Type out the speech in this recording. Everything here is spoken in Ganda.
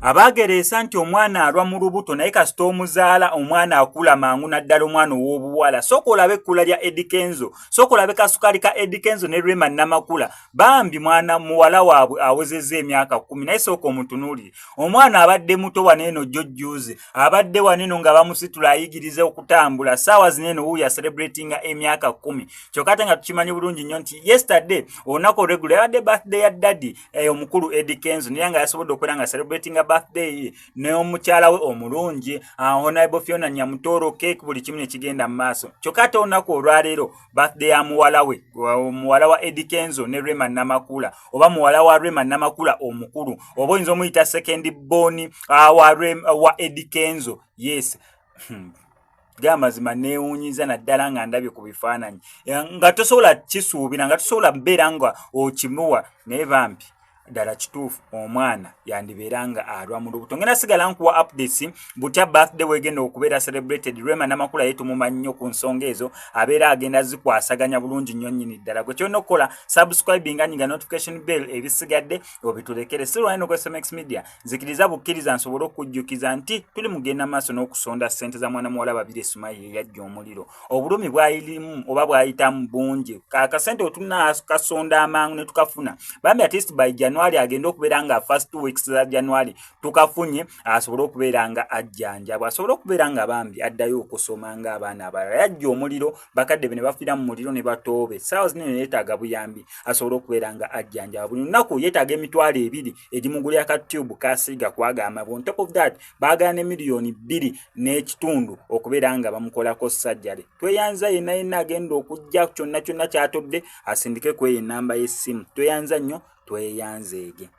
abageresa nti omwana alwa mu lubuto naye kasita omuzaala omwana akula mangu naddala omwana ow'obuwala sooka olabe ekkula lya Eddie Kenzo sooka olabe kasukali ka Eddie Kenzo ne Rema Namakula bambi mwana muwala waabwe awezezza emyaka 10 naye sooka omutunuulire omwana abadde muto waneeno jjojjuuze abadde waneeno nga bamusitula ayigiriza okutambula saawa zineeno wuuya celebratinga emyaka 10 kyokka ate nga tukimanyi bulungi nnyo nti yesterday olunaku olweggulo yabadde birthday ya daddy omukulu Eddie Kenzo naye nga yasobodde okubeera nga celebratinga birthday n'omukyala we omulungi Honorable Fiona Nyamutoro cake buli kimu ne kigenda mu maaso kyokka ate olunaku olwaleero birthday ya muwala we muwala wa Eddie Kenzo ne Rema Namakula oba muwala wa Rema Namakula omukulu oba oyinza omuyita second born wa Eddie Kenzo yes gamazima neewunyiza naddala nga ndabye ku bifaananyi nga tosobola kisuubira nga tosobola mbeera nga okimuwa naye bambi ddala kituufu omwana yandibeera nga alwa mu lubuto ngenda sigala nkuwa updates butya birthday wegenda okubeera celebrated Rema Namakula ye tumumanyi nnyo ku nsonga ezo abeera agenda zikwasaganya bulungi nnyo nnyini ddala gwe kyolina okukola subscribinga nyiga notification bell ebisigadde obitulekere sirwalino ku SMX Media nzikiriza bukkiriza nsobole okujjukiza nti tuli mugenda maaso n'okusonda ssente za mwana muwala babiri Sumaye yajja omuliro obulumi bwayirimu oba bwayitamu bungi akasente otuna kasonda amangu ne tukafuna bambi at least by January agenda okubeera nga first 2 weeks za January tukafunye asobole okubeera nga ajjanjabwa asobole okubeera nga bambi addayo okusoma nga abaana abalala yajja omuliro bakadde be ne bafiira mu muliro ne batoobe saawa zinene yeetaaga buyambi asobole okubeera nga ajjanjabwa buli lunaku yeetaaga emitwalo 2 egimugulira ka tube kasiiga kwagamba on top of that baagala ne miliyoni 2 n'ekitundu okubeera nga bamukolako sajjale tweyanza yenna agenda okujja kyonna kyatodde asindike kweyo ennamba y'essimu tweyanza nnyo tweyanzeege